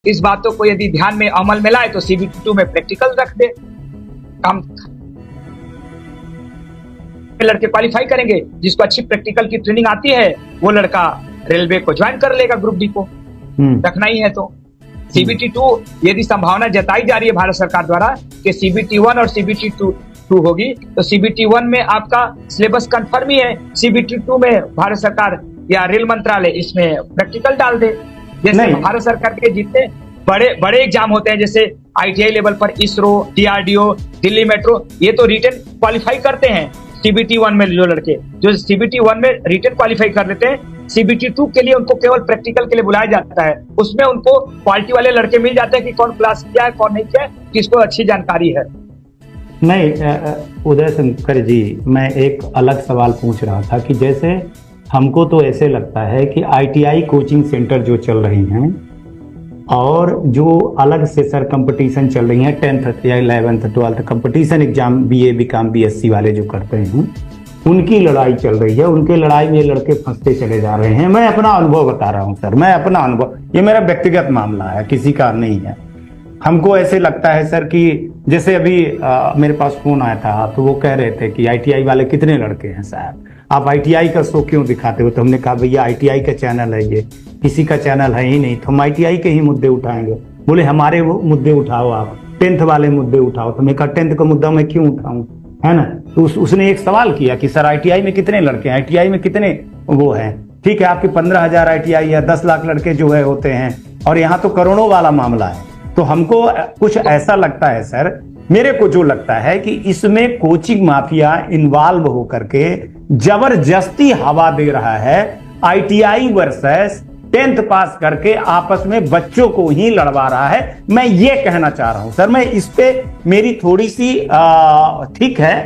इस बातों को यदि ध्यान में अमल में लाए तो CBT 2 में प्रैक्टिकल रख दे, काम लड़के क्वालिफाई करेंगे। जिसको अच्छी प्रैक्टिकल की ट्रेनिंग आती है वो लड़का रेलवे को ज्वाइन कर लेगा, ग्रुप डी को रखना ही है। तो CBT 2 यदि संभावना जताई जा रही है भारत सरकार द्वारा कि CBT 1 और CBT 2 होगी, तो CBT 1 में आपका सिलेबस कंफर्म ही है, CBT 2 में भारत सरकार या रेल मंत्रालय इसमें प्रैक्टिकल डाल दे। जैसे भारत सरकार के जितने बड़े बड़े एग्जाम होते हैं, जैसे ITI लेवल पर इसरो, DRDO, दिल्ली मेट्रो, ये तो रिटन क्वालिफाई करते हैं। CBT 1 में जो लड़के जो CBT 1 में रिटन क्वालिफाई कर लेते हैं, CBT 2 के लिए उनको केवल प्रैक्टिकल के लिए बुलाया जाता है। उसमें उनको क्वालिटी वाले लड़के मिल जाते हैं कि कौन क्लास किया है, कौन नहीं किया है, किसको अच्छी जानकारी है। नहीं उदय शंकर जी, मैं एक अलग सवाल पूछ रहा था कि जैसे हमको तो ऐसे लगता है कि ITI कोचिंग सेंटर जो चल रही हैं और जो अलग से सर कंपटीशन चल रही हैं 10th या 11th 12th competition exam BA BCom BSc वाले जो करते हैं, उनकी लड़ाई चल रही है। उनके लड़ाई में लड़के फंसते चले जा रहे हैं। मैं अपना अनुभव बता रहा हूं सर, मैं अपना अनुभव, ये मेरा व्यक्तिगत मामला है, किसी का नहीं है। हमको ऐसे लगता है सर कि जैसे अभी मेरे पास फोन आया था तो वो कह रहे थे कि ITI वाले कितने लड़के हैं साहब, आप ITI का शो क्यों दिखाते हो? तो हमने कहा भैया ITI का चैनल है, ये किसी का चैनल है ही नहीं, तो हम ITI के ही मुद्दे उठाएंगे। बोले हमारे वो मुद्दे उठाओ, आप 10th वाले मुद्दे उठाओ। तो मैं कहा 10th का मुद्दा मैं क्यों उठाऊं, है ना? तो उसने एक सवाल किया कि सर ITI में कितने लड़के हैं, ITI में कितने वो हैं? ठीक है, आपके 15,000 ITI या 10 लाख लड़के जो है होते हैं, और यहाँ तो करोड़ों वाला मामला है। तो हमको कुछ ऐसा लगता है सर, मेरे को जो लगता है कि इसमें कोचिंग माफिया इन्वॉल्व होकर के जबरदस्ती हवा दे रहा है। ITI वर्सेस 10th पास करके आपस में बच्चों को ही लड़वा रहा है। मैं ये कहना चाह रहा हूं सर, मैं इस पे मेरी थोड़ी सी ठीक है,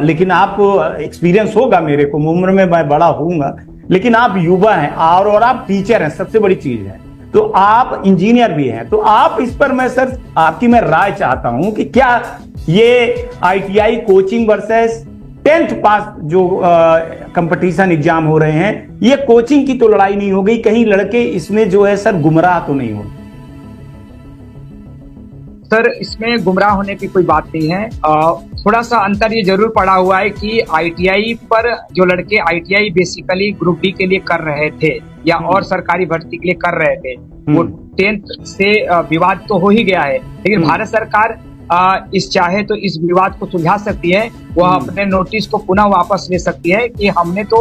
लेकिन आप एक्सपीरियंस होगा मेरे को, उम्र में मैं बड़ा होऊंगा, लेकिन आप युवा हैं और आप टीचर हैं, सबसे बड़ी चीज है। तो आप इंजीनियर भी हैं, तो आप इस पर मैं सर आपकी मैं राय चाहता हूं कि क्या ये ITI कोचिंग वर्सेस 10th पास जो कंपटीशन एग्जाम हो रहे हैं, ये कोचिंग की तो लड़ाई नहीं हो गई, कहीं लड़के इसमें जो है सर गुमराह तो नहीं हो? सर इसमें गुमराह होने की कोई बात नहीं है। थोड़ा सा अंतर ये जरूर पड़ा हुआ है कि ITI पर जो लड़के ITI बेसिकली ग्रुप डी के लिए कर रहे थे या और सरकारी भर्ती के लिए कर रहे थे, वो 10th से विवाद तो हो ही गया है। लेकिन भारत सरकार इस चाहे तो इस विवाद को सुलझा सकती है, वह अपने नोटिस को पुनः वापस ले सकती है कि हमने तो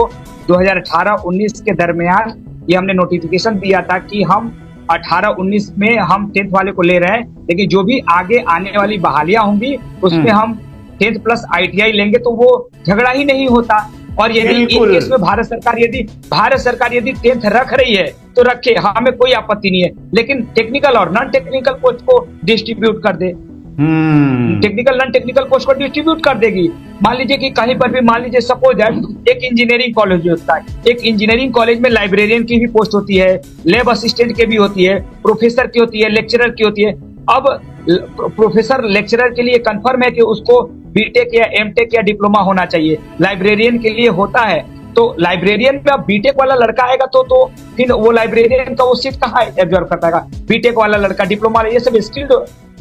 2018-19 के दरमियान ये हमने नोटिफिकेशन दिया था कि हम 18-19 में हम 10th वाले को ले रहे हैं, लेकिन जो भी आगे आने वाली बहालियां होंगी उसमें हम 10th प्लस ITI लेंगे, तो वो झगड़ा ही नहीं होता। और यदि इन केस में भारत सरकार यदि 10th रख रही है तो रखे, हमें कोई आपत्ति नहीं है, लेकिन टेक्निकल और नॉन टेक्निकल कोच को डिस्ट्रीब्यूट कर दे। टेक्निकल नॉन टेक्निकल कोर्स को डिस्ट्रीब्यूट कर देगी। मान लीजिए कि कहीं पर भी, मान लीजिए सपोज दैट एक इंजीनियरिंग कॉलेज होता है, एक इंजीनियरिंग कॉलेज में लाइब्रेरियन की भी पोस्ट होती है, लैब असिस्टेंट की भी होती है, प्रोफेसर की होती है, लेक्चरर की होती है। अब प्रोफेसर लेक्चरर के लिए कंफर्म है कि उसको बीटेक या एमटेक या डिप्लोमा होना चाहिए, लाइब्रेरियन के लिए होता है। तो लाइब्रेरियन में अब बीटेक वाला लड़का आएगा तो फिर वो लाइब्रेरियन का वो सीट कहाँ एब्जॉर्व कर पाएगा? बीटेक वाला लड़का, डिप्लोमा, ये सब स्किल्ड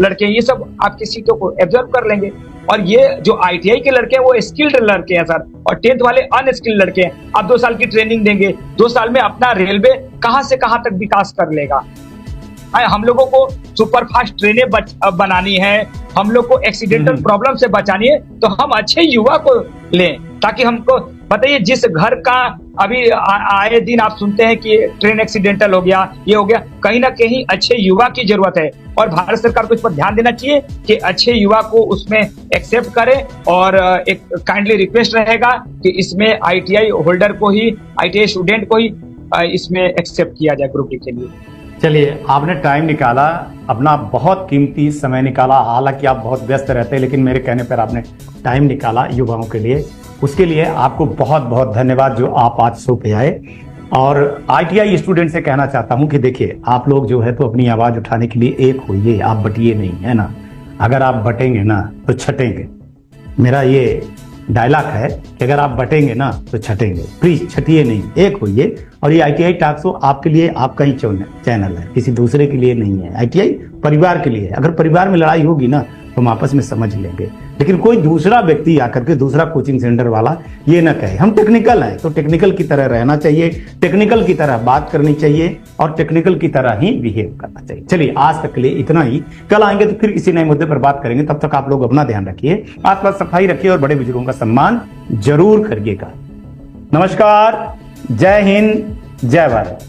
लड़के हैं, ये सब आपकी सीटों को एब्जॉर्व कर लेंगे। और ये जो ITI के लड़के हैं वो स्किल्ड लड़के हैं सर, और 10th वाले अनस्किल्ड लड़के हैं। आप 2 साल की ट्रेनिंग देंगे, 2 साल में अपना रेलवे कहां से कहां तक विकास कर लेगा? हम लोगों को सुपरफास्ट ट्रेनें बनानी है, हम लोग को एक्सीडेंटल प्रॉब्लम से बचानी है, तो हम अच्छे युवा को लें, ताकि हमको बताइए जिस घर का अभी आए दिन आप सुनते हैं कि ट्रेन एक्सीडेंटल हो गया, ये हो गया, कहीं ना कहीं अच्छे युवा की जरूरत है। और भारत सरकार को इस पर ध्यान देना चाहिए कि अच्छे युवा को उसमें एक्सेप्ट करे। और एक काइंडली रिक्वेस्ट रहेगा कि इसमें ITI होल्डर को ही, ITI स्टूडेंट को ही इसमें एक्सेप्ट किया जाए ग्रुप डी के लिए। चलिए, आपने टाइम निकाला, अपना बहुत कीमती समय निकाला, हालांकि आप बहुत व्यस्त रहते हैं, लेकिन मेरे कहने पर आपने टाइम निकाला युवाओं के लिए, उसके लिए आपको बहुत बहुत धन्यवाद जो आप आज शो पे आए। और ITI स्टूडेंट से कहना चाहता हूं कि देखिए, आप लोग जो है तो अपनी आवाज उठाने के लिए एक होइए, आप बटिए नहीं, है ना? अगर आप बटेंगे ना तो छटेंगे। मेरा ये डायलॉग है कि अगर आप बटेंगे ना तो छटेंगे, प्लीज छटिए नहीं, एक होइए। और ये ITI टॉक शो आपके लिए आपका ही चैनल है, किसी दूसरे के लिए नहीं है। ITI परिवार के लिए है। अगर परिवार में लड़ाई होगी ना तो हम आपस में समझ लेंगे, लेकिन कोई दूसरा व्यक्ति आकर के, दूसरा कोचिंग सेंटर वाला ये ना कहे हम टेक्निकल हैं, तो टेक्निकल की तरह रहना चाहिए, टेक्निकल की तरह बात करनी चाहिए और टेक्निकल की तरह ही बिहेव करना चाहिए। चलिए आज तक के लिए इतना ही, कल आएंगे तो फिर किसी नए मुद्दे पर बात करेंगे। तब तक आप लोग अपना ध्यान रखिए, आसपास सफाई रखिए और बड़े बुजुर्गों का सम्मान जरूर करिएगा। नमस्कार, जय हिंद, जय भारत।